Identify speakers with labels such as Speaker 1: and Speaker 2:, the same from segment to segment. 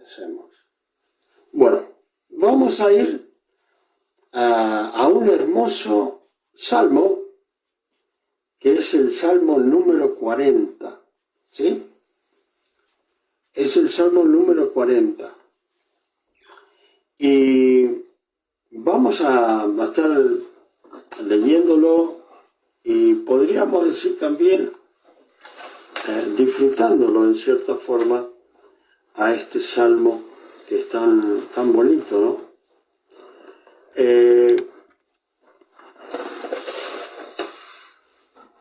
Speaker 1: Empecemos. Bueno, vamos a ir a un hermoso salmo, que es el Salmo número 40, ¿sí? Es el Salmo número 40. Y vamos a estar leyéndolo y podríamos decir también disfrutándolo en cierta forma a este salmo que es tan bonito, ¿no?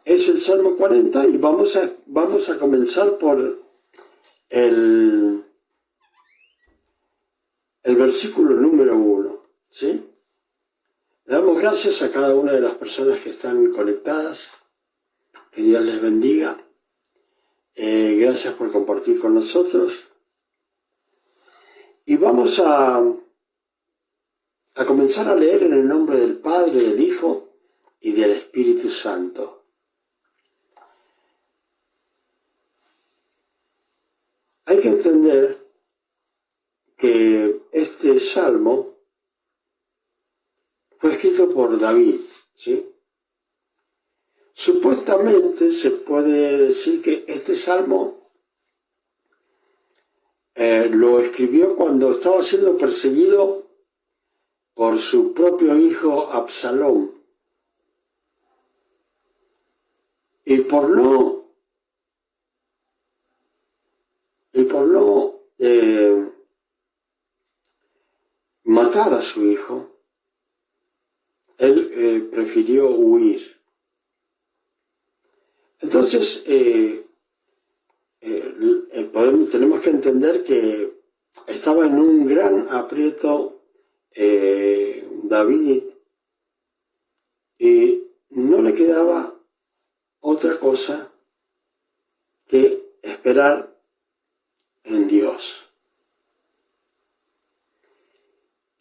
Speaker 1: Es el Salmo 40 y vamos a comenzar por el versículo número 1, ¿sí? Le damos gracias a cada una de las personas que están conectadas, que Dios les bendiga, gracias por compartir con nosotros, y vamos a comenzar a leer en el nombre del Padre, del Hijo y del Espíritu Santo. Hay que entender que este salmo fue escrito por David, ¿sí? Supuestamente se puede decir que este salmo lo escribió cuando estaba siendo perseguido por su propio hijo Absalón. Y por no matar a su hijo, él prefirió huir. Entonces, tenemos que entender que estaba en un gran aprieto David, y no le quedaba otra cosa que esperar en Dios.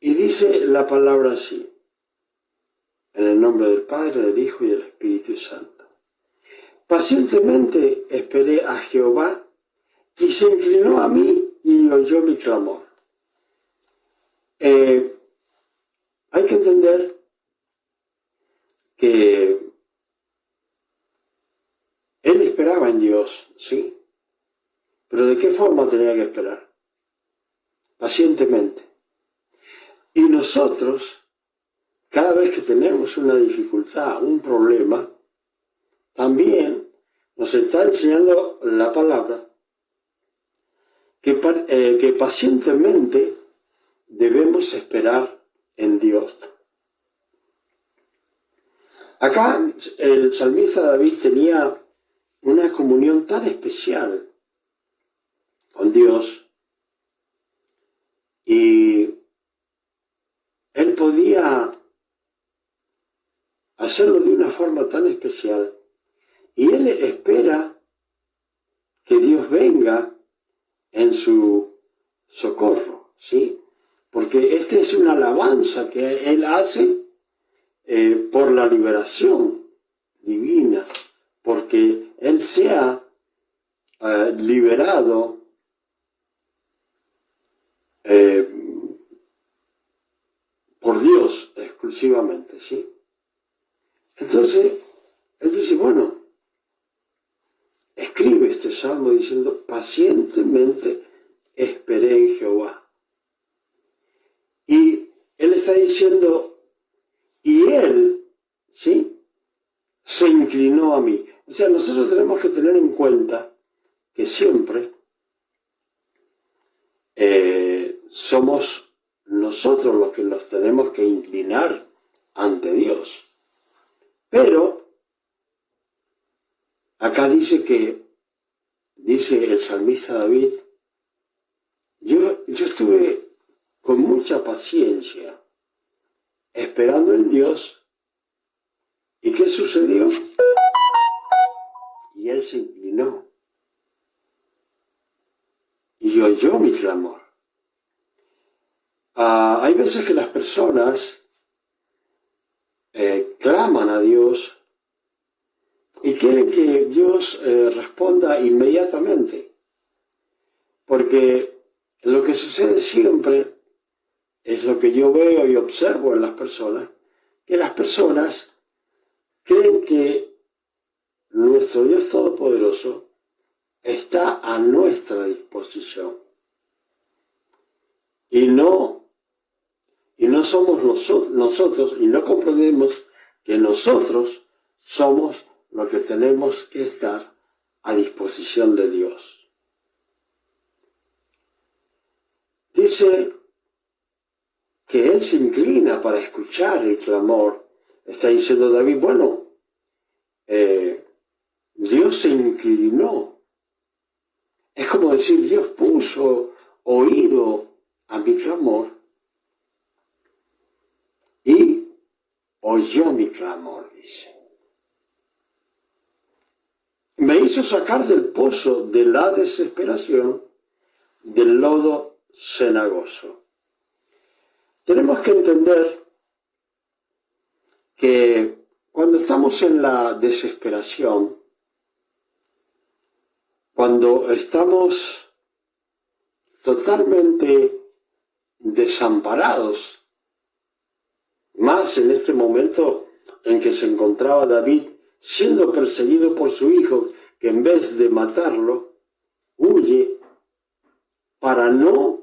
Speaker 1: Y dice la palabra así, en el nombre del Padre, del Hijo y del Espíritu Santo. Pacientemente esperé a Jehová, y se inclinó a mí y oyó mi clamor. Hay que entender que él esperaba en Dios, ¿sí? Pero ¿de qué forma tenía que esperar? Pacientemente. Y nosotros, cada vez que tenemos una dificultad, un problema, también nos está enseñando la palabra que pacientemente debemos esperar en Dios. Acá el salmista David tenía una comunión tan especial con Dios, y él podía hacerlo de una forma tan especial, y él espera que Dios venga en su socorro, ¿sí? Porque esta es una alabanza que él hace por la liberación divina, porque él sea liberado por Dios exclusivamente, ¿sí? Entonces, él dice, bueno, escribe este salmo diciendo, pacientemente esperé en Jehová. Y él está diciendo, y él, ¿sí?, se inclinó a mí. O sea, nosotros tenemos que tener en cuenta que siempre somos nosotros los que nos tenemos que inclinar ante Dios. Pero acá dice el salmista David, yo estuve con mucha paciencia esperando en Dios. ¿Y qué sucedió? Y él se inclinó y oyó mi clamor. Hay veces que las personas claman a Dios y quieren que Dios responda inmediatamente, porque lo que que sucede siempre es lo que yo veo y observo en las personas, que las personas creen que nuestro Dios Todopoderoso está a nuestra disposición. Y no somos nosotros, y no comprendemos que nosotros somos los que tenemos que estar a disposición de Dios. Dice que Él se inclina para escuchar el clamor. Está diciendo David, bueno, Dios se inclinó. Es como decir, Dios puso oído a mi clamor y oyó mi clamor, dice. Me hizo sacar del pozo de la desesperación, del lodo cenagoso. Tenemos que entender que cuando estamos en la desesperación, cuando estamos totalmente desamparados, más en este momento en que se encontraba David siendo perseguido por su hijo, que en vez de matarlo, huye para no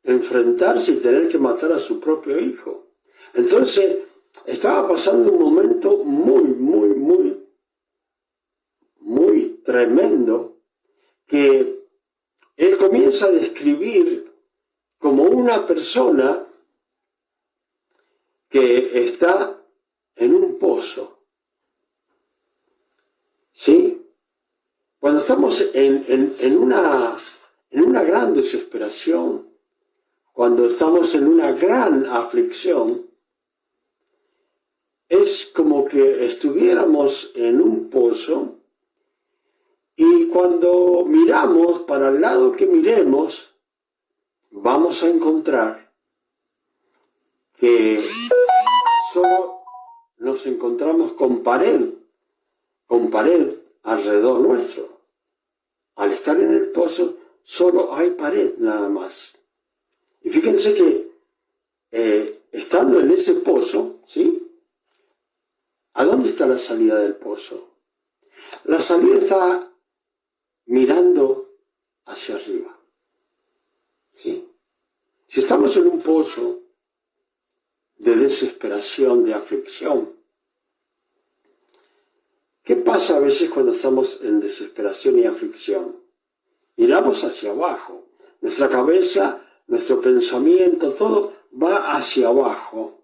Speaker 1: enfrentarse y tener que matar a su propio hijo. Entonces, estaba pasando un momento muy tremendo, que él comienza a describir como una persona que está en un pozo. ¿Sí? Cuando estamos en una gran desesperación, cuando estamos en una gran aflicción, es como que estuviéramos en un pozo y cuando miramos para el lado que miremos, vamos a encontrar que solo nos encontramos con pared alrededor nuestro. Al estar en el pozo, solo hay pared nada más. Y fíjense que estando en ese pozo, ¿sí? ¿A dónde está la salida del pozo? La salida está mirando hacia arriba. ¿Sí? Si estamos en un pozo de desesperación, de aflicción, ¿qué pasa a veces cuando estamos en desesperación y aflicción? Miramos hacia abajo. Nuestra cabeza, nuestro pensamiento, todo va hacia abajo.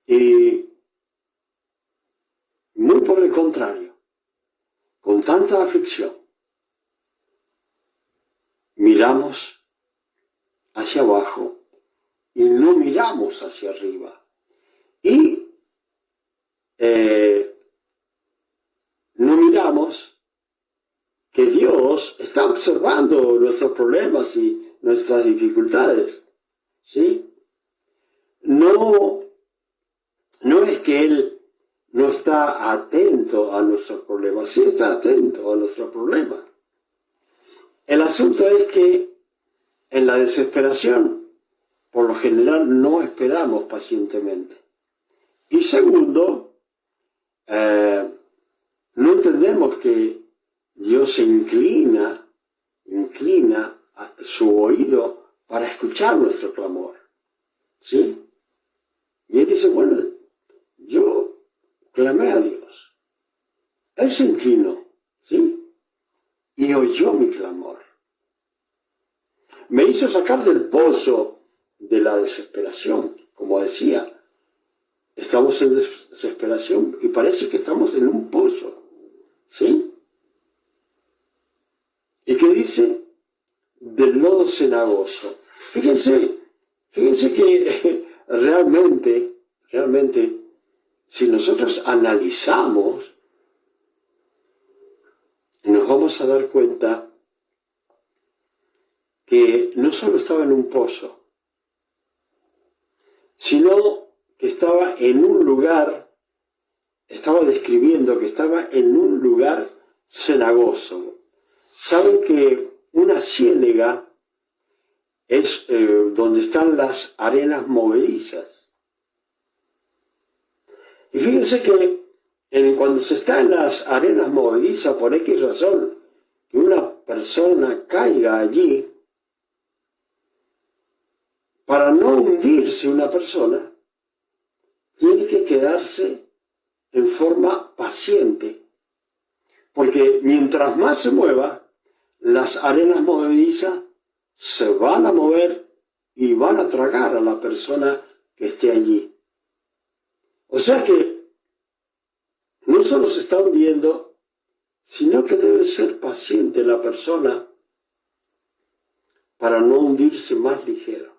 Speaker 1: Y muy por el contrario, con tanta aflicción, miramos hacia abajo y no miramos hacia arriba. Y no miramos que Dios está observando nuestros problemas y nuestras dificultades, ¿sí? No es que Él no está atento a nuestros problemas, sí está atento a nuestros problemas. El asunto es que en la desesperación, por lo general, no esperamos pacientemente. Y segundo, no entendemos que Dios se inclina a su oído para escuchar nuestro clamor, ¿sí? Y Él dice, bueno, yo clamé a Dios. Él se inclinó, ¿sí? Y oyó mi clamor. Me hizo sacar del pozo de la desesperación, como decía. Estamos en desesperación y parece que estamos en un pozo, ¿sí? ¿Y qué dice? Del lodo cenagoso. Fíjense que realmente, si nosotros analizamos, nos vamos a dar cuenta que no solo estaba en un pozo, sino que estaba en un lugar, estaba describiendo que estaba en un lugar cenagoso. Saben que una ciénaga es donde están las arenas movedizas. Y fíjense que cuando se está en las arenas movedizas, por X razón, que una persona caiga allí, para no hundirse una persona, tiene que quedarse en forma paciente, porque mientras más se mueva, las arenas movedizas se van a mover y van a tragar a la persona que esté allí. O sea que no solo se está hundiendo, sino que debe ser paciente la persona para no hundirse más ligero.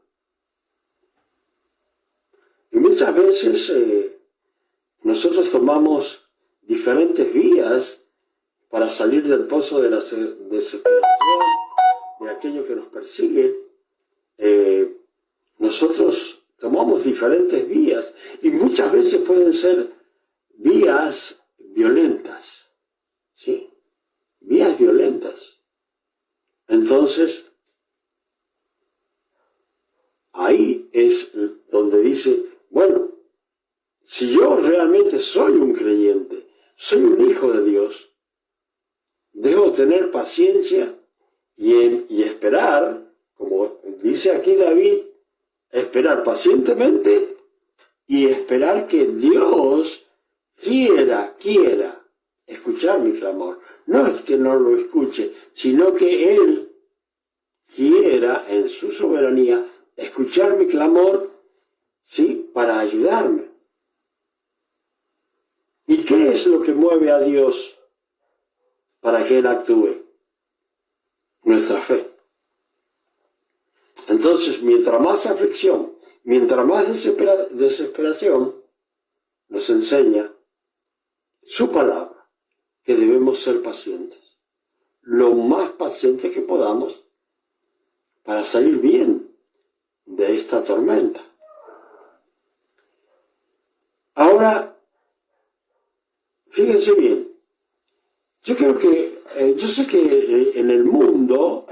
Speaker 1: Y muchas veces nosotros tomamos diferentes vías para salir del pozo de la desesperación, de aquello que nos persigue. Nosotros tomamos diferentes vías y muchas veces pueden ser vías violentas, ¿sí? Vías violentas. Entonces, ahí es donde dice, bueno, si yo realmente soy un creyente, soy un hijo de Dios, debo tener paciencia y esperar, como dice aquí David, esperar pacientemente y esperar que Dios quiera escuchar mi clamor. No es que no lo escuche, sino que Él quiera en su soberanía escuchar mi clamor, ¿sí? Para ayudarme. ¿Y qué es lo que mueve a Dios para que Él actúe? Nuestra fe. Entonces, mientras más aflicción, mientras más desesperación, nos enseña su palabra, que debemos ser pacientes, lo más pacientes que podamos para salir bien de esta tormenta. Ahora, fíjense bien, yo sé que en el mundo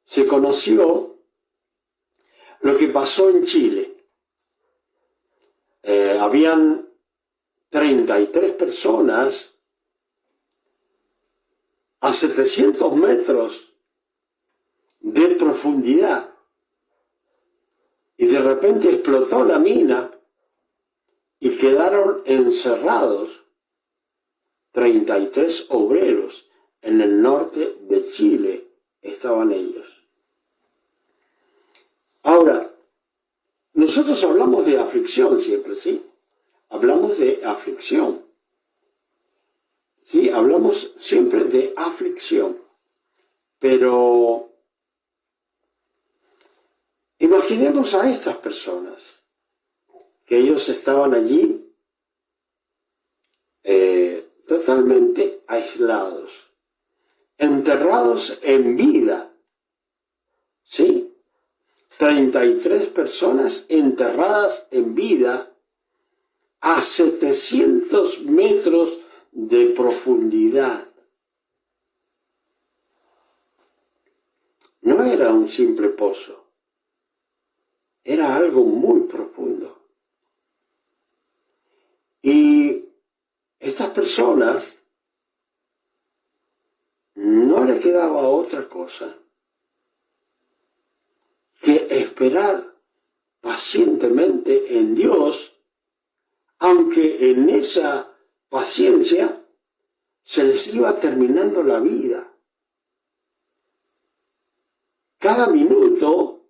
Speaker 1: se conoció lo que pasó en Chile. Habían 33 personas a 700 metros de profundidad y de repente explotó la mina y quedaron encerrados 33 obreros en el norte de Chile, estaban ellos. Ahora, nosotros hablamos de aflicción siempre, ¿sí? Hablamos de aflicción. Sí, hablamos siempre de aflicción. Pero imaginemos a estas personas, que ellos estaban allí totalmente aislados, enterrados en vida, ¿sí? 33 personas enterradas en vida a 700 metros de profundidad. No era un simple pozo, era algo muy profundo. Y estas personas no le quedaba otra cosa que esperar pacientemente en Dios, aunque en esa paciencia se les iba terminando la vida. Cada minuto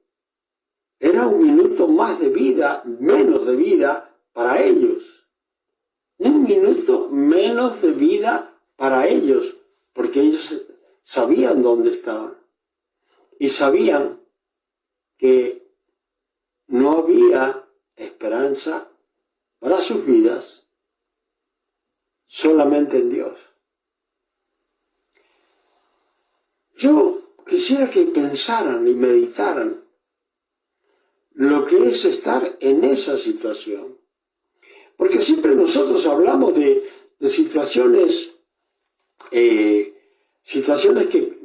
Speaker 1: era un minuto más de vida, menos de vida para ellos. Un minuto menos de vida para ellos, porque ellos sabían dónde estaban y sabían que no había esperanza para sus vidas solamente en Dios. Yo quisiera que pensaran y meditaran lo que es estar en esa situación. Porque siempre nosotros hablamos de situaciones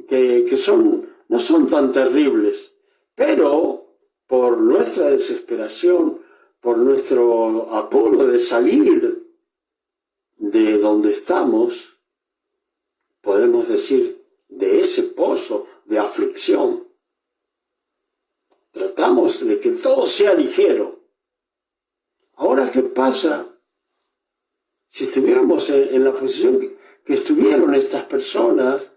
Speaker 1: no son tan terribles, pero por nuestra desesperación, por nuestro apuro de salir de donde estamos, podemos decir, de ese pozo de aflicción, tratamos de que todo sea ligero. Ahora, ¿qué pasa si estuviéramos en la posición que estuvieron estas personas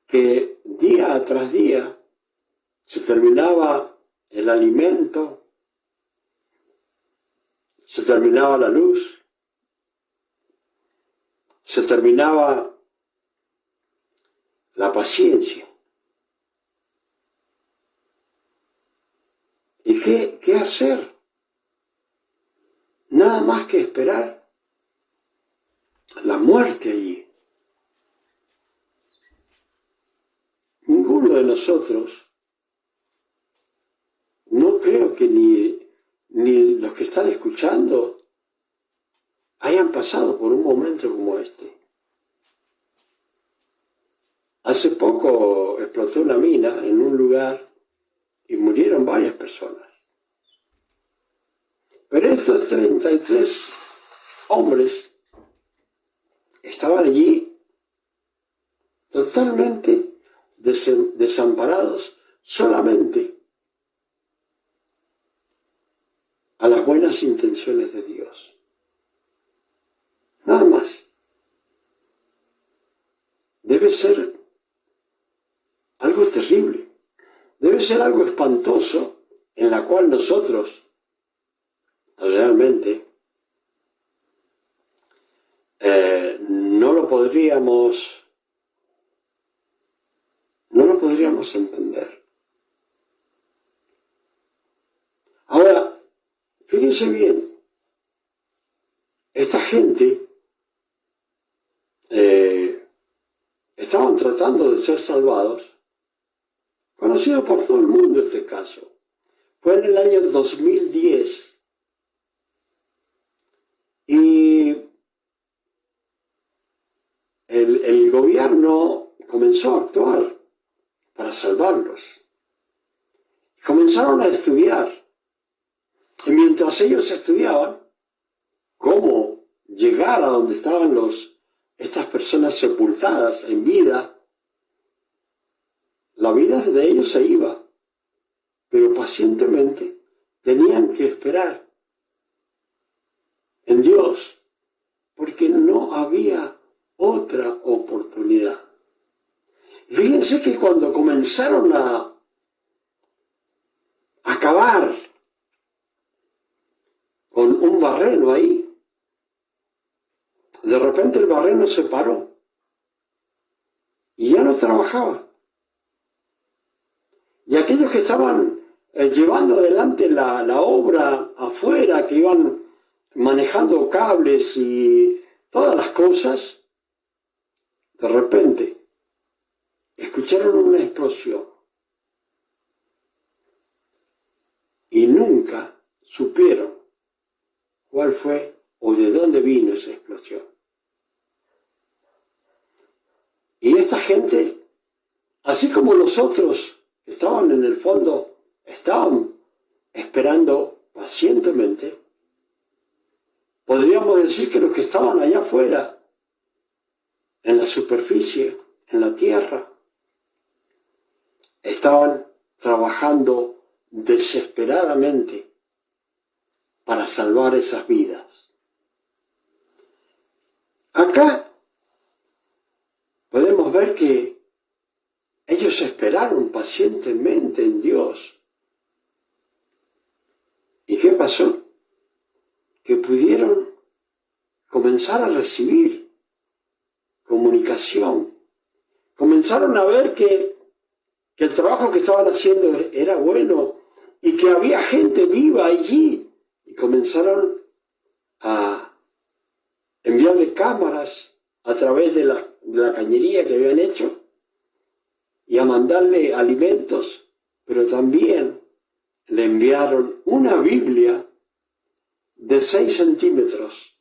Speaker 1: que día tras día se terminaba el alimento, se terminaba la luz, se terminaba la paciencia? ¿Y qué hacer? Nada más que esperar la muerte allí. Ninguno de nosotros, no creo que ni los que están escuchando hayan pasado por un momento como este. Hace poco explotó una mina en un lugar y murieron varias personas. Pero estos 33 hombres estaban allí totalmente desamparados solamente a las buenas intenciones de Dios. Nada más. Debe ser algo terrible. Debe ser algo espantoso en la cual nosotros realmente no lo podríamos entender. Ahora, fíjense bien, esta gente estaban tratando de ser salvados, conocido por todo el mundo este caso. Fue en el año 2010 y el gobierno comenzó a actuar para salvarlos. Comenzaron a estudiar, y mientras ellos estudiaban cómo llegar a donde estaban estas personas sepultadas en vida, la vida de ellos se iba, pero pacientemente tenían que esperar en Dios, porque no había otra oportunidad. Fíjense que cuando comenzaron a acabar con un barreno ahí, de repente el barreno se paró y ya no trabajaba. Y aquellos que estaban llevando adelante la obra afuera, que iban manejando cables y todas las cosas, de repente escucharon una explosión y nunca supieron cuál fue o de dónde vino esa explosión. Y esta gente, así como los otros que estaban en el fondo, estaban esperando pacientemente, podríamos decir que los que estaban allá afuera, en la superficie, en la tierra, estaban trabajando desesperadamente para salvar esas vidas. Acá podemos ver que ellos esperaron pacientemente en Dios. ¿Y qué pasó? Que pudieron comenzar a recibir comunicación. Comenzaron a ver que el trabajo que estaban haciendo era bueno y que había gente viva allí. Y comenzaron a enviarle cámaras a través de la cañería que habían hecho y a mandarle alimentos, pero también le enviaron una Biblia de 6 centímetros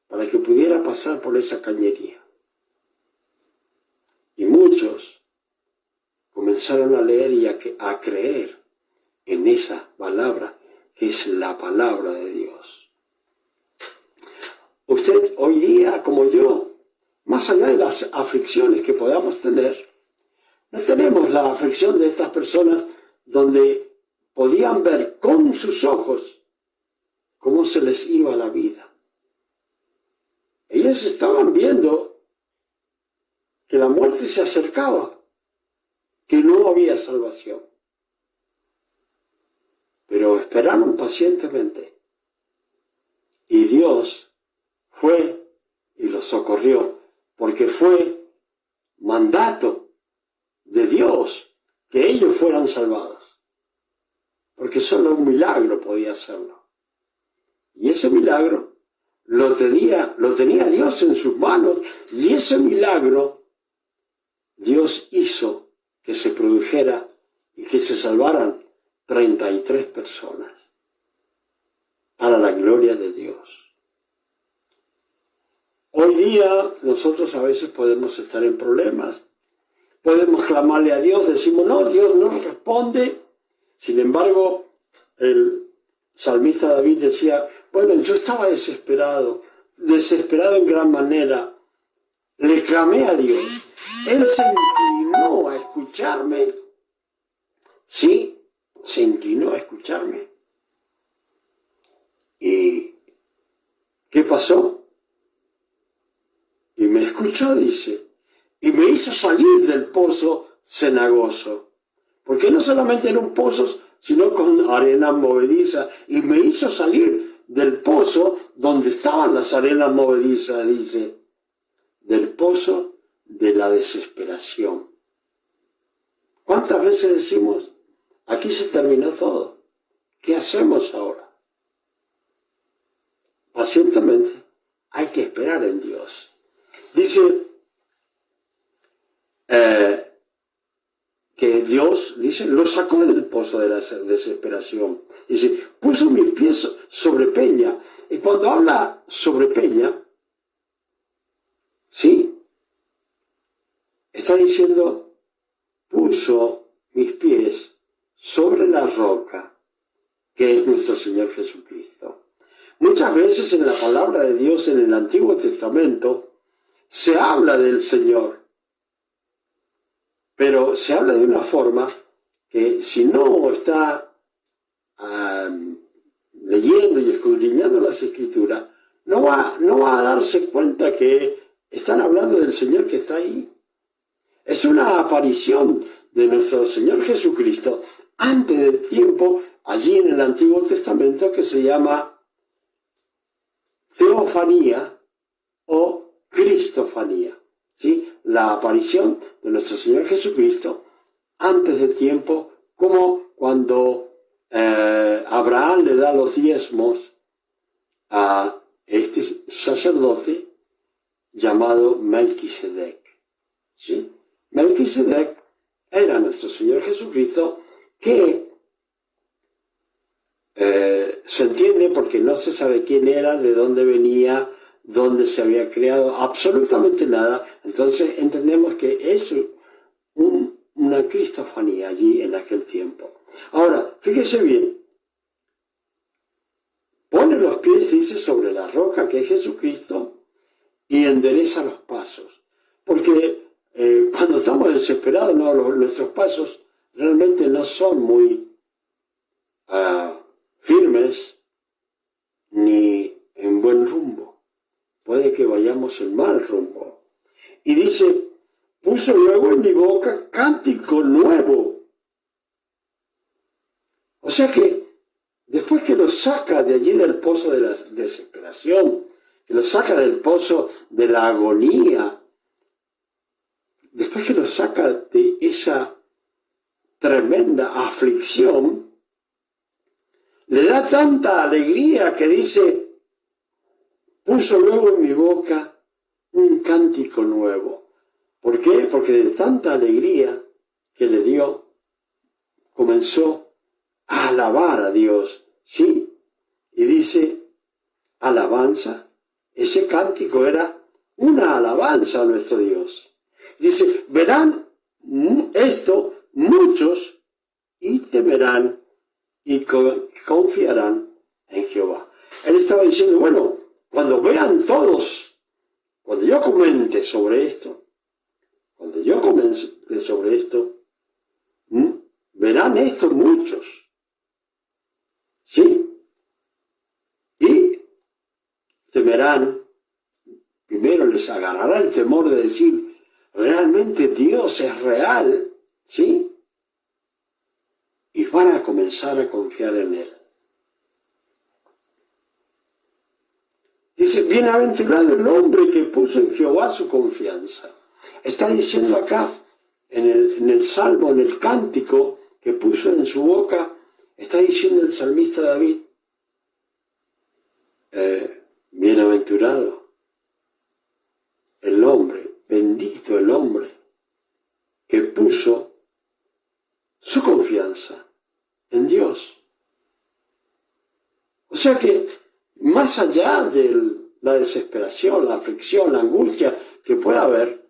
Speaker 1: para que pudiera pasar por esa cañería. Y empezaron a leer y a creer en esa palabra, que es la palabra de Dios. Usted hoy día, como yo, más allá de las aflicciones que podamos tener, no tenemos la aflicción de estas personas donde podían ver con sus ojos cómo se les iba la vida. Ellos estaban viendo que la muerte se acercaba, que no había salvación. Pero esperaron pacientemente. Y Dios fue y los socorrió, porque fue mandato de Dios que ellos fueran salvados. Porque solo un milagro podía hacerlo. Y ese milagro lo tenía Dios en sus manos, y ese milagro Dios hizo que se produjera y que se salvaran 33 personas para la gloria de Dios. Hoy día nosotros a veces podemos estar en problemas, podemos clamarle a Dios, decimos, no, Dios no responde. Sin embargo, el salmista David decía, bueno, yo estaba desesperado en gran manera, le clamé a Dios, Él se inclinó a escucharme, sí, se inclinó a escucharme. ¿Y qué pasó? Y me escuchó, dice, y me hizo salir del pozo cenagoso, porque no solamente era un pozo, sino con arena movediza, y me hizo salir del pozo donde estaban las arenas movedizas, dice, del pozo de la desesperación. ¿Cuántas veces decimos, aquí se terminó todo, qué hacemos ahora? Pacientemente hay que esperar en Dios. Dice que Dios, dice, lo sacó del pozo de la desesperación. Dice, puso mis pies sobre peña. Y cuando habla sobre peña, ¿sí? Está diciendo, puso mis pies sobre la roca, que es nuestro Señor Jesucristo. Muchas veces en la palabra de Dios en el Antiguo Testamento se habla del Señor, pero se habla de una forma que si no está leyendo y escudriñando las Escrituras, no va a darse cuenta que están hablando del Señor que está ahí. Es una aparición de nuestro Señor Jesucristo antes del tiempo, allí en el Antiguo Testamento, que se llama teofanía o cristofanía, ¿sí? La aparición de nuestro Señor Jesucristo antes del tiempo, como cuando Abraham le da los diezmos a este sacerdote llamado Melquisedec, ¿sí? Melquisedec era nuestro Señor Jesucristo, que se entiende porque no se sabe quién era, de dónde venía, dónde se había creado, absolutamente nada. Entonces entendemos que es una cristofanía allí en aquel tiempo. Ahora, fíjese bien, pone los pies, dice, sobre la roca que es Jesucristo y endereza los pasos. Porque cuando estamos desesperados, nuestros pasos realmente no son muy firmes ni en buen rumbo. Puede que vayamos en mal rumbo. Y dice, puso luego en mi boca cántico nuevo. O sea que después que lo saca de allí del pozo de la desesperación, que lo saca del pozo de la agonía, después que lo saca de esa tremenda aflicción, le da tanta alegría que dice, puso luego en mi boca un cántico nuevo. ¿Por qué? Porque de tanta alegría que le dio, comenzó a alabar a Dios, ¿sí? Y dice, alabanza, ese cántico era una alabanza a nuestro Dios. Dice, verán esto muy muchos y temerán y confiarán en Jehová. Él estaba diciendo, bueno, cuando vean todos, cuando yo comente sobre esto, verán esto muchos, ¿sí? Y temerán, primero les agarrará el temor de decir, realmente Dios es real, ¿sí? Y van a comenzar a confiar en Él. Dice, bienaventurado el hombre que puso en Jehová su confianza. Está diciendo acá, en el salmo, en el cántico que puso en su boca, está diciendo el salmista David, bienaventurado el hombre, bendito el hombre que puso su confianza en Dios. O sea que más allá de la desesperación, la aflicción, la angustia que pueda haber,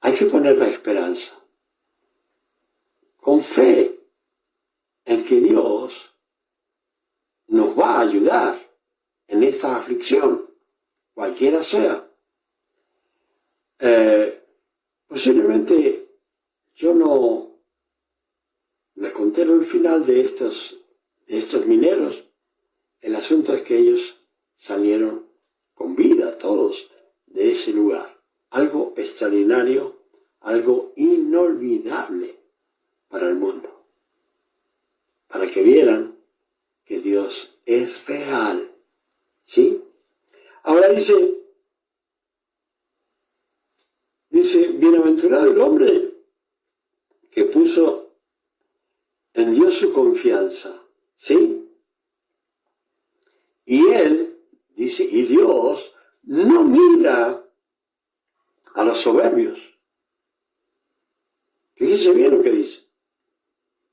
Speaker 1: hay que poner la esperanza con fe en que Dios nos va a ayudar en esta aflicción, cualquiera sea. Posiblemente yo no les conté el final de estos mineros. El asunto es que ellos salieron con vida, todos, de ese lugar. Algo extraordinario, algo inolvidable para el mundo. Para que vieran que Dios es real. ¿Sí? Ahora dice, bienaventurado el hombre que puso en Dios su confianza. ¿Sí? Y Él, dice, y Dios no mira a los soberbios. Fíjese bien lo que dice.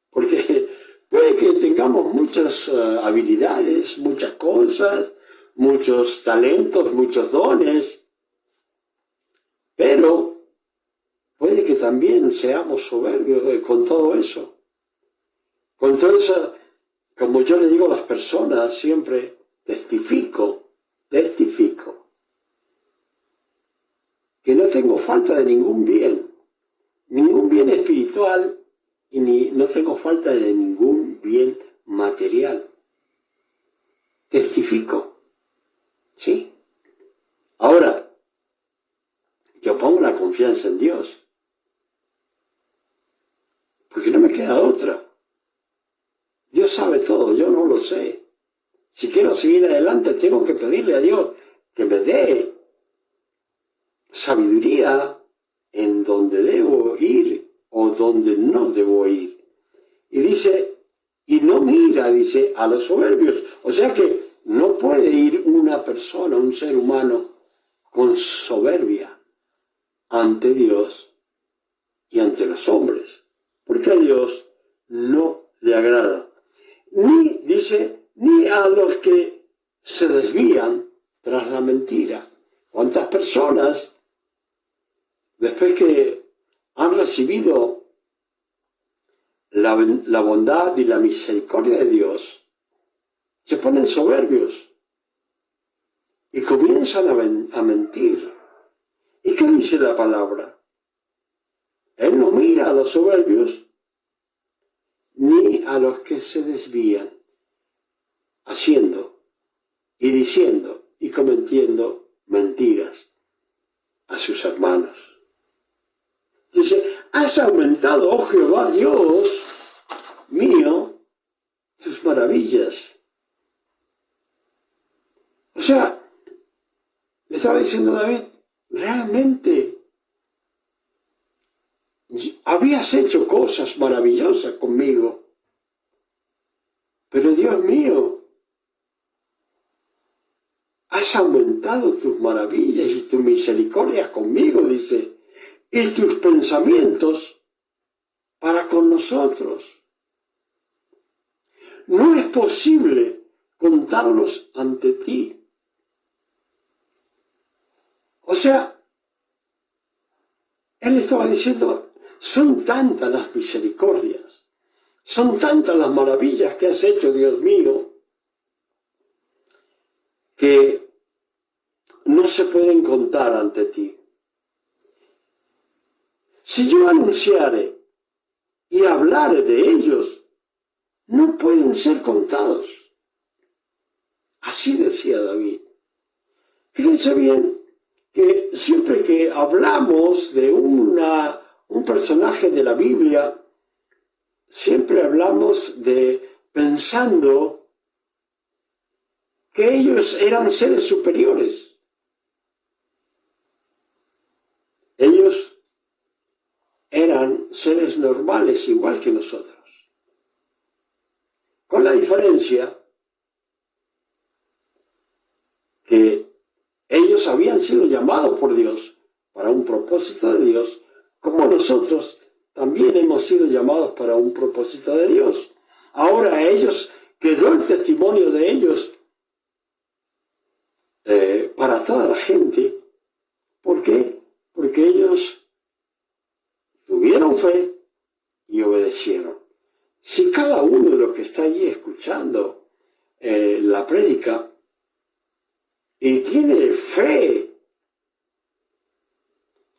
Speaker 1: Porque puede que tengamos muchas habilidades, muchas cosas, muchos talentos, muchos dones, pero puede que también seamos soberbios con todo eso. Con todo eso, como yo le digo a las personas, siempre testifico, que no tengo falta de ningún bien espiritual y no tengo falta de ningún bien material. Testifico, ¿sí? Ahora, yo pongo la confianza en Dios, porque no me queda otra. Dios sabe todo, yo no lo sé. Si quiero seguir adelante, tengo que pedirle a Dios que me dé sabiduría en donde debo ir o donde no debo ir. Y dice, y no mira, dice, a los soberbios. O sea que no puede ir una persona, un ser humano, con soberbia ante Dios y ante los hombres. Porque a Dios no le agrada. Ni a los que se desvían tras la mentira. ¿Cuántas personas, después que han recibido la bondad y la misericordia de Dios, se ponen soberbios y comienzan a mentir? ¿Y qué dice la palabra? Él no mira a los soberbios ni a los que se desvían, haciendo y diciendo y cometiendo mentiras a sus hermanos. Dice, has aumentado, oh Jehová Dios mío, tus maravillas. O sea, le estaba diciendo David, realmente habías hecho cosas maravillosas conmigo, pero Dios mío, has aumentado tus maravillas y tus misericordias conmigo, dice, y tus pensamientos para con nosotros. No es posible contarlos ante ti. O sea, él estaba diciendo, son tantas las misericordias, son tantas las maravillas que has hecho, Dios mío, que no se pueden contar ante ti. Si yo anunciare y hablare de ellos, no pueden ser contados. Así decía David. Fíjense bien que siempre que hablamos de un personaje de la Biblia, siempre hablamos de pensando que ellos eran seres superiores. Ellos eran seres normales igual que nosotros. Con la diferencia que ellos habían sido llamados por Dios para un propósito de Dios, como nosotros también hemos sido llamados para un propósito de Dios. Ahora a ellos quedó el testimonio de ellos para toda la gente. ¿Por qué? Porque ellos tuvieron fe y obedecieron. Si cada uno de los que está allí escuchando la prédica y tiene fe,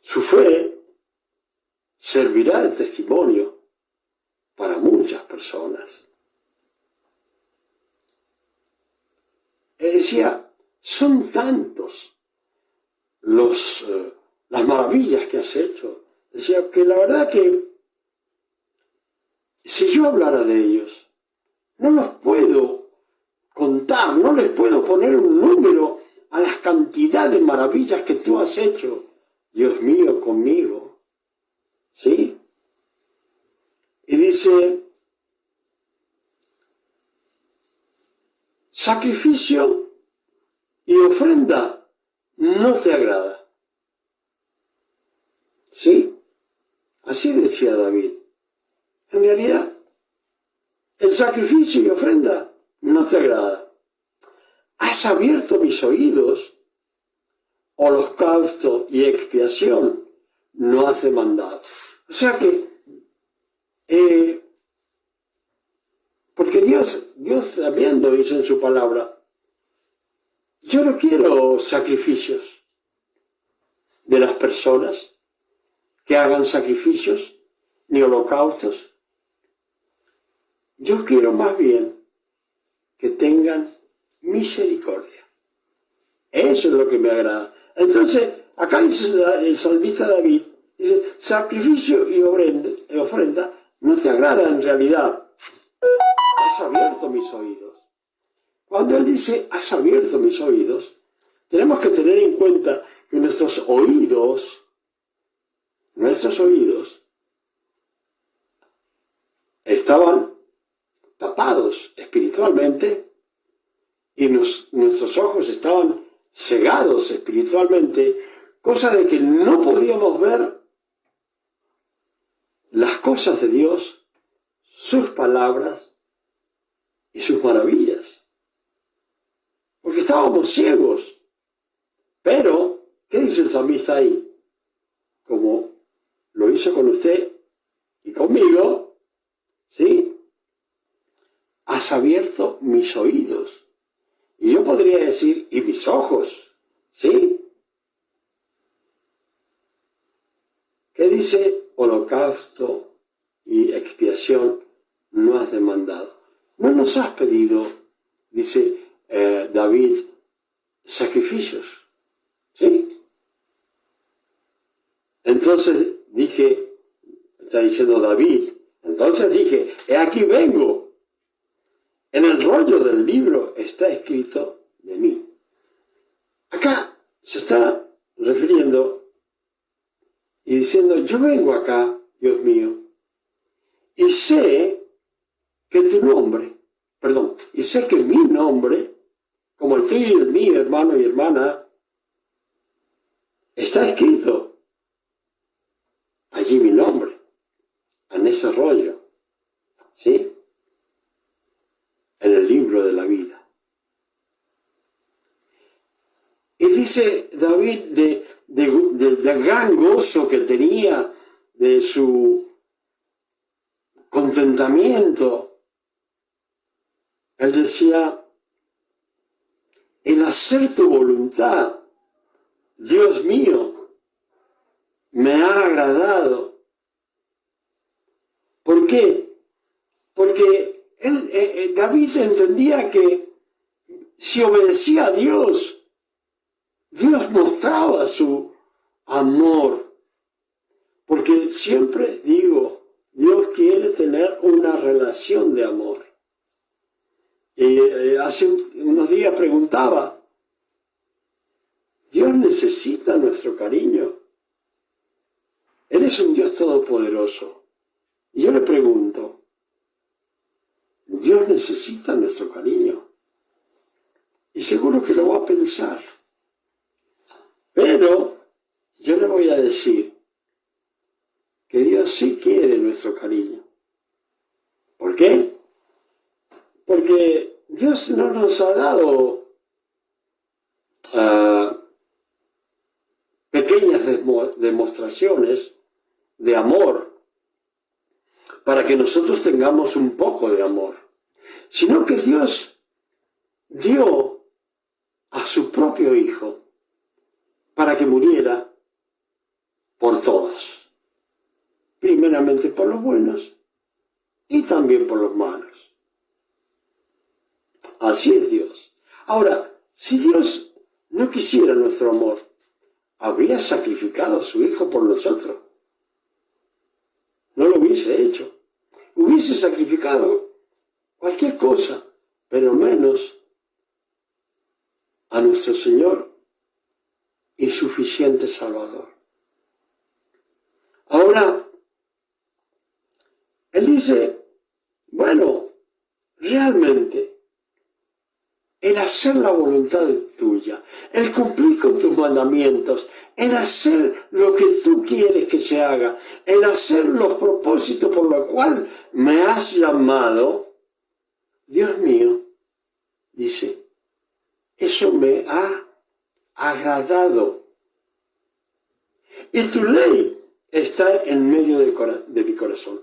Speaker 1: su fe servirá de testimonio para muchas personas. Decía, son tantos las maravillas que has hecho. Decía que la verdad que si yo hablara de ellos, no los puedo contar, no les puedo poner un número a la cantidad de maravillas que tú has hecho, Dios mío, conmigo. ¿Sí? Y dice, sacrificio y ofrenda no te agrada. ¿Sí? Así decía David. En realidad, el sacrificio y ofrenda no te agrada. Has abierto mis oídos, holocausto y expiación no has demandado. O sea que, porque Dios también lo dice en su palabra, yo no quiero sacrificios de las personas que hagan sacrificios ni holocaustos. Yo quiero más bien que tengan misericordia. Eso es lo que me agrada. Entonces, acá dice el salmista David, dice, sacrificio y ofrenda no te agrada en realidad. Has abierto mis oídos. Cuando él dice, has abierto mis oídos, tenemos que tener en cuenta que nuestros oídos estaban tapados espiritualmente y nuestros ojos estaban cegados espiritualmente, cosa de que no podíamos ver las cosas de Dios, sus palabras y sus maravillas. Porque estábamos ciegos. Pero, ¿qué dice el salmista ahí? Como lo hizo con usted y conmigo, ¿sí? Has abierto mis oídos. Y yo podría decir, y mis ojos, ¿sí? ¿Qué dice? Holocausto y expiación no has demandado. No nos has pedido, dice David, sacrificios, ¿sí? Entonces está diciendo David, entonces dije, he aquí vengo. En el rollo del libro está escrito de mí. Acá se está refiriendo y diciendo, yo vengo acá, Dios mío, y sé que y sé que mi nombre, como el tuyo y el mío, hermano y hermana, está escrito allí mi nombre, en ese rollo, ¿sí? En el libro de la vida. Y dice David del gran gozo que tenía de su contentamiento, él decía, el hacer tu voluntad, Dios mío, me ha agradado. ¿Por qué? Porque David entendía que si obedecía a Dios, Dios mostraba su amor. Porque siempre digo, Dios quiere tener una relación de amor. Hace unos días preguntaba, ¿Dios necesita nuestro cariño? Él es un Dios todopoderoso. Y yo le pregunto, ¿Dios necesita nuestro cariño? Y seguro que lo va a pensar. Pero yo le voy a decir que Dios sí quiere nuestro cariño. ¿Por qué? Porque Dios no nos ha dado pequeñas demostraciones de amor para que nosotros tengamos un poco de amor, sino que Dios dio a su propio Hijo para que muriera por todos, primeramente por los buenos y también por los malos. Así es Dios. Ahora, si Dios no quisiera nuestro amor, ¿habría sacrificado a su Hijo por nosotros? No lo hubiese hecho. Hubiese sacrificado cualquier cosa, pero menos a nuestro Señor y suficiente Salvador. Ahora, Él dice, bueno, realmente, el hacer la voluntad tuya, el cumplir con tus mandamientos, el hacer lo que tú quieres que se haga, el hacer los propósitos por los cuales me has llamado, Dios mío, dice, eso me ha agradado. Y tu ley está en medio de mi corazón.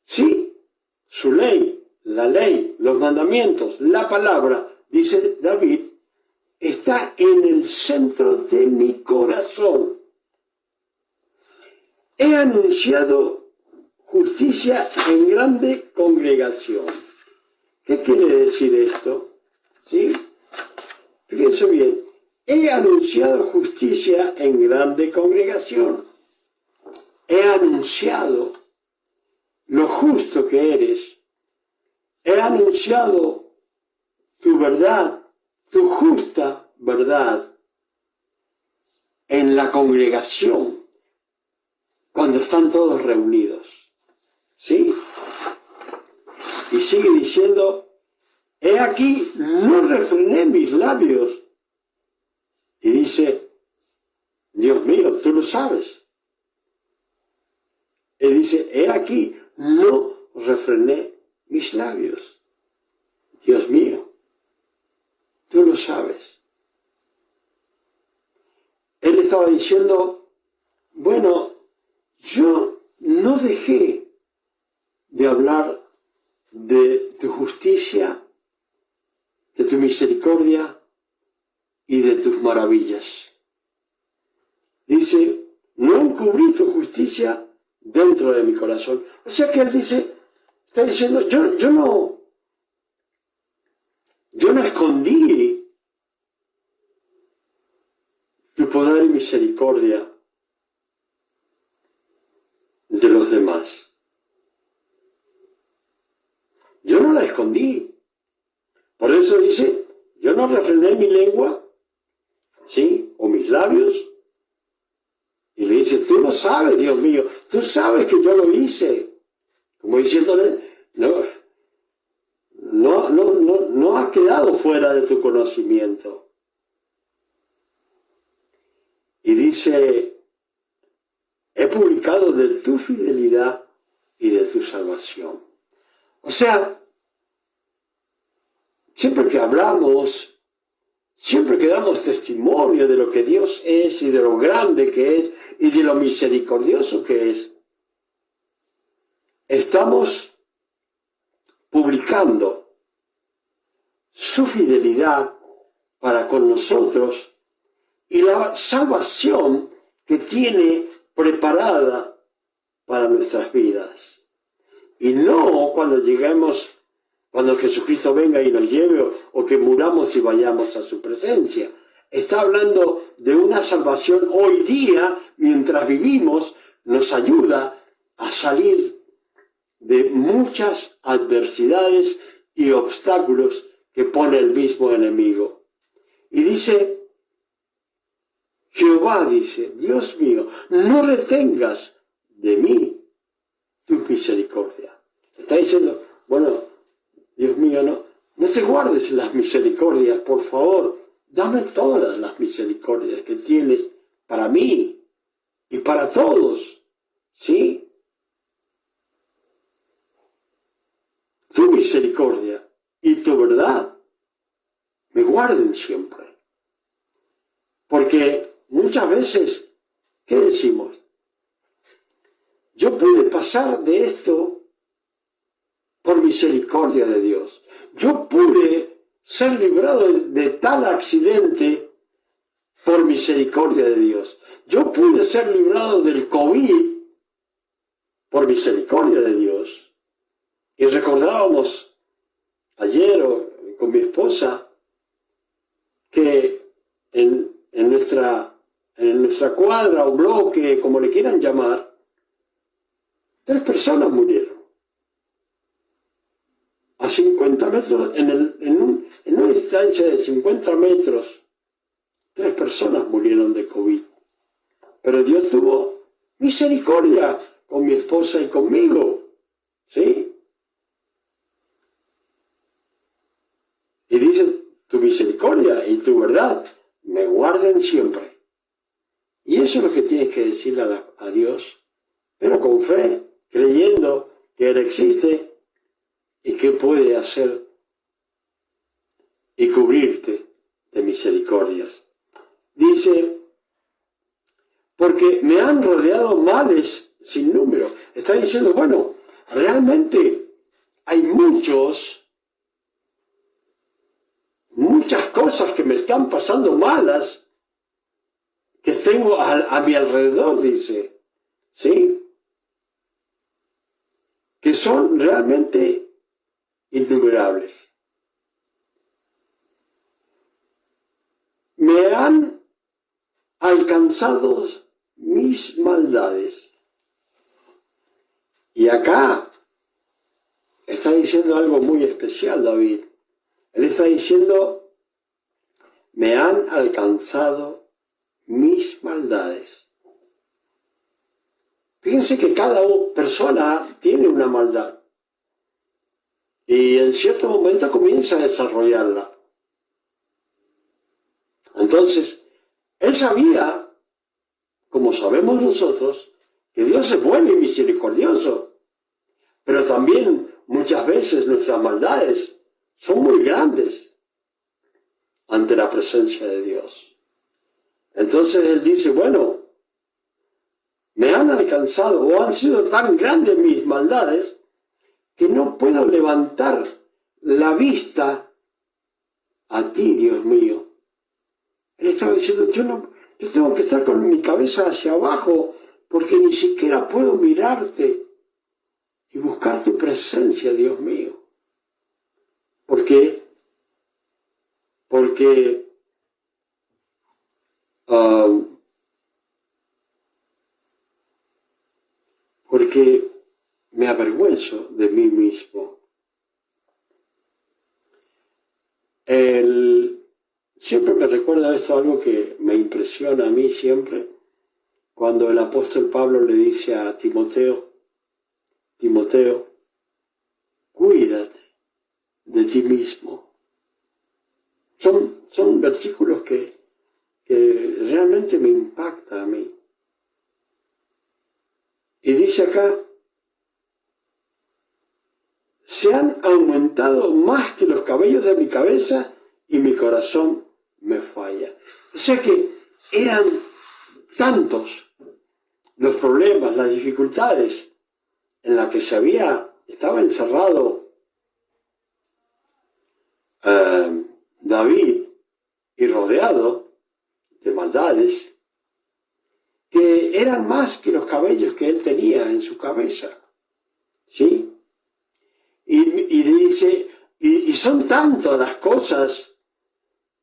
Speaker 1: Sí, su ley, la ley, los mandamientos, la palabra, dice David, está en el centro de mi corazón. He anunciado justicia en grande congregación. ¿Qué quiere decir esto? ¿Sí? Fíjense bien. He anunciado justicia en grande congregación. He anunciado lo justo que eres. He anunciado tu verdad, tu justa verdad, en la congregación, cuando están todos reunidos. ¿Sí? Y sigue diciendo, he aquí, no refrené mis labios. Y dice, Dios mío, tú lo sabes. Y dice, he aquí, no refrené mis labios. Dios mío, tú lo sabes. Él estaba diciendo, bueno, yo no dejé de hablar de tu justicia, de tu misericordia y de tus maravillas. Dice, no encubrí tu justicia dentro de mi corazón. O sea que él dice, está diciendo, yo no escondí tu poder y misericordia de los demás. Yo no la escondí. Por eso dice, yo no refrené mi lengua, ¿sí? O mis labios. Y le dice, tú lo sabes, Dios mío, tú sabes que yo lo hice. Como diciéndole, no ha quedado fuera de tu conocimiento. Y dice, he publicado de tu fidelidad y de tu salvación. O sea, siempre que hablamos, siempre que damos testimonio de lo que Dios es y de lo grande que es y de lo misericordioso que es, estamos publicando su fidelidad para con nosotros y la salvación que tiene preparada para nuestras vidas. Y no cuando lleguemos, cuando Jesucristo venga y nos lleve, o que muramos y vayamos a su presencia. Está hablando de una salvación hoy día, mientras vivimos, nos ayuda a salir de muchas adversidades y obstáculos que pone el mismo enemigo. Y dice, Jehová dice, Dios mío, no retengas de mí tu misericordia. Está diciendo, bueno, Dios mío, no te guardes las misericordias, por favor, dame todas las misericordias que tienes para mí y para todos, ¿sí? Tu misericordia y tu verdad me guarden siempre. Porque muchas veces, ¿qué decimos? Yo pude pasar de esto por misericordia de Dios. Yo pude ser librado de tal accidente por misericordia de Dios. Yo pude ser librado del COVID por misericordia de Dios. Y recordábamos ayer con mi esposa que en nuestra cuadra o bloque, como le quieran llamar, 3 personas murieron. A 50 metros, en una distancia de 50 metros, 3 personas murieron de COVID. Pero Dios tuvo misericordia con mi esposa y conmigo, ¿sí? Y dice, tu misericordia y tu verdad me guarden siempre. Y eso es lo que tienes que decirle a Dios, pero con fe, creyendo que Él existe y que puede hacer y cubrirte de misericordias. Dice, porque me han rodeado males sin número. Está diciendo, bueno, realmente hay muchas cosas que me están pasando malas, que tengo a mi alrededor, dice, ¿sí? Que son realmente innumerables. Me han alcanzado mis maldades. Y acá está diciendo algo muy especial, David. Él está diciendo, me han alcanzado mis maldades. Fíjense que cada persona tiene una maldad. Y en cierto momento comienza a desarrollarla. Entonces, él sabía, como sabemos nosotros, que Dios es bueno y misericordioso. Pero también muchas veces nuestras maldades son muy grandes ante la presencia de Dios. Entonces él dice, bueno, me han alcanzado o han sido tan grandes mis maldades que no puedo levantar la vista a ti, Dios mío. Él estaba diciendo, yo tengo que estar con mi cabeza hacia abajo porque ni siquiera puedo mirarte y buscar tu presencia, Dios mío. Porque me avergüenzo de mí mismo. Siempre me recuerda esto, algo que me impresiona a mí siempre, cuando el apóstol Pablo le dice a Timoteo, cuídate de ti mismo. Son versículos que realmente me impactan a mí. Y dice acá, se han aumentado más que los cabellos de mi cabeza y mi corazón me falla. O sea que eran tantos los problemas, las dificultades en la que estaba encerrado David y rodeado de maldades que eran más que los cabellos que él tenía en su cabeza, ¿sí? Y dice, y son tantas las cosas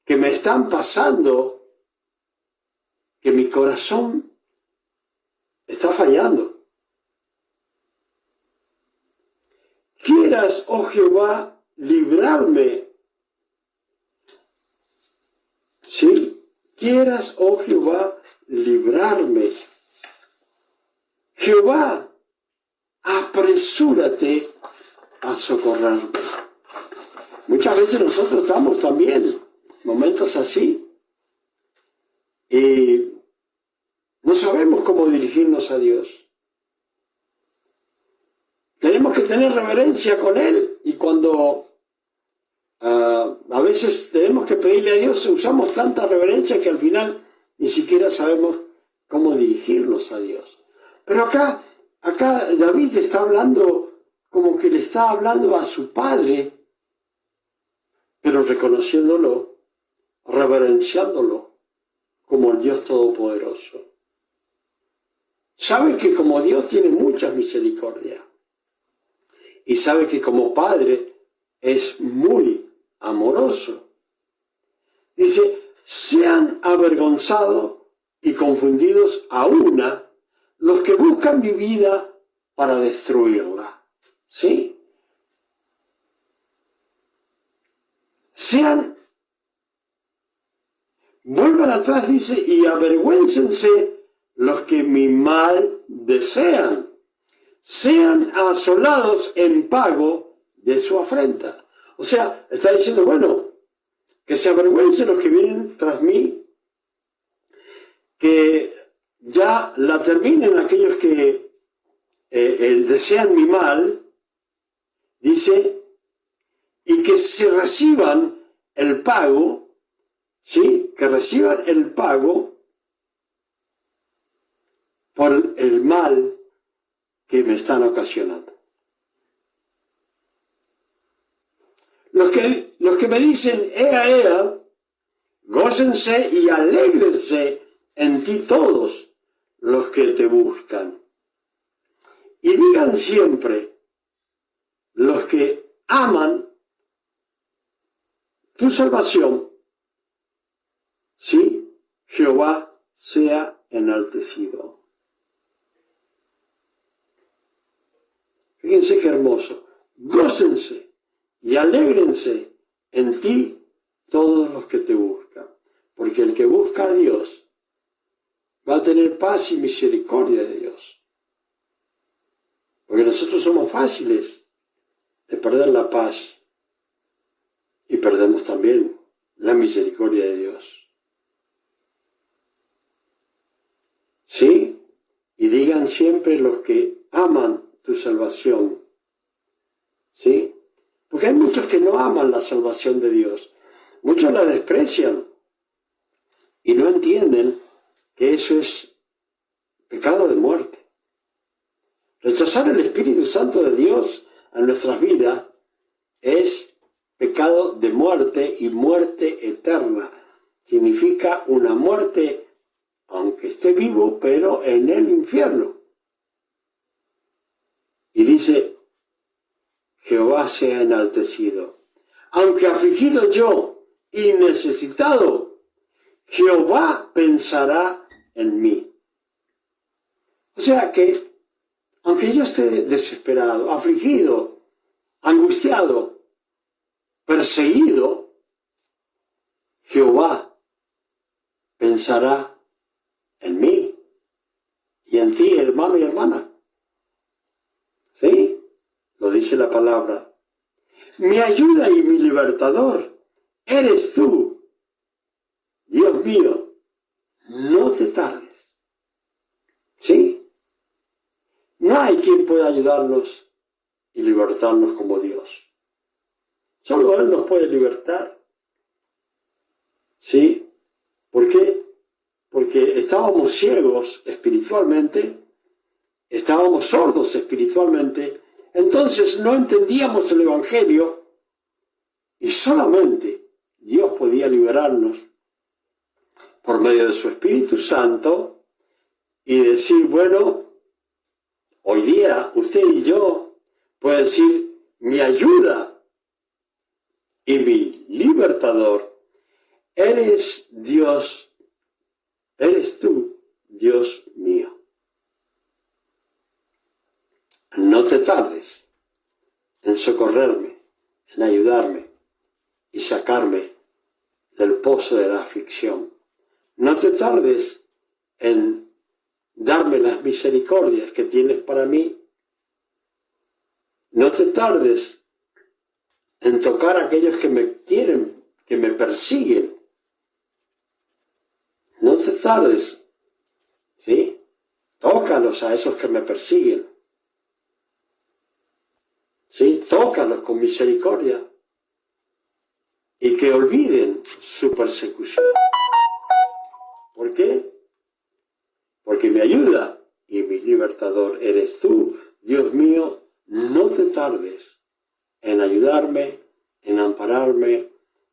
Speaker 1: que me están pasando que mi corazón está fallando. Quieras, oh Jehová, librarme. ¿Sí? Quieras, oh Jehová, librarme. Jehová, apresúrate a socorrerme. Muchas veces nosotros estamos también en momentos así y no sabemos cómo dirigirnos a Dios. Tenemos que tener reverencia con Él y cuando a veces tenemos que pedirle a Dios, usamos tanta reverencia que al final ni siquiera sabemos cómo dirigirnos a Dios. Pero acá David está hablando como que le está hablando a su padre, pero reconociéndolo, reverenciándolo como el Dios Todopoderoso. Sabe que como Dios tiene mucha misericordia y sabe que como Padre es muy amoroso. Dice, sean avergonzados y confundidos a una los que buscan mi vida para destruirla. ¿Sí? Vuelvan atrás, dice, y avergüéncense los que mi mal desean. Sean asolados en pago de su afrenta. O sea, está diciendo, bueno, que se avergüencen los que vienen tras mí, que ya la terminen aquellos que desean mi mal, dice, y que se reciban el pago, ¿sí? Que reciban el pago por el mal que me están ocasionando. Los que me dicen, ea, gócense y alégrense en ti todos los que te buscan. Y digan siempre, los que aman tu salvación, sí, Jehová sea enaltecido. Fíjense qué hermoso. Gócense y alégrense en ti todos los que te buscan. Porque el que busca a Dios va a tener paz y misericordia de Dios. Porque nosotros somos fáciles de perder la paz y perdemos también la misericordia de Dios. ¿Sí? Y digan siempre los que aman tu salvación. ¿Sí? Porque hay muchos que no aman la salvación de Dios. Muchos la desprecian y no entienden que eso es pecado de muerte. Rechazar el Espíritu Santo de Dios a nuestras vidas es pecado de muerte y muerte eterna. Significa una muerte, aunque esté vivo, pero en el infierno. Y dice, Jehová sea enaltecido. Aunque afligido yo y necesitado, Jehová pensará en mí. O sea que, aunque yo esté desesperado, afligido, angustiado, perseguido, Jehová pensará en mí y en ti, hermano y hermana. ¿Sí? Lo dice la palabra. Mi ayuda y mi libertador eres tú. Dios mío, no te tardes. ¿Sí? No hay quien pueda ayudarnos y libertarnos como Dios. Solo Él nos puede libertar. ¿Sí? ¿Por qué? Porque estábamos ciegos espiritualmente estábamos sordos espiritualmente, entonces no entendíamos el Evangelio y solamente Dios podía liberarnos por medio de su Espíritu Santo y decir, bueno, hoy día usted y yo pueden decir, mi ayuda y mi libertador, eres Dios, eres tú, Dios mío. No te tardes en socorrerme, en ayudarme y sacarme del pozo de la aflicción. No te tardes en darme las misericordias que tienes para mí. No te tardes en tocar a aquellos que me quieren, que me persiguen. No te tardes, ¿sí? Tócalos a esos que me persiguen. ¿Sí? Tócalos con misericordia y que olviden su persecución. ¿Por qué? Porque mi ayuda y mi libertador eres tú, Dios mío. No te tardes en ayudarme, en ampararme,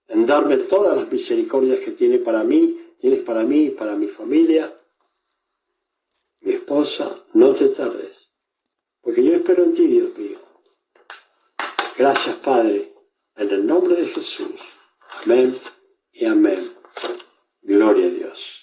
Speaker 1: en darme todas las misericordias que tienes para mí y para mi familia, mi esposa. No te tardes, porque yo espero en ti, Dios mío. Gracias, Padre, en el nombre de Jesús. Amén y amén. Gloria a Dios.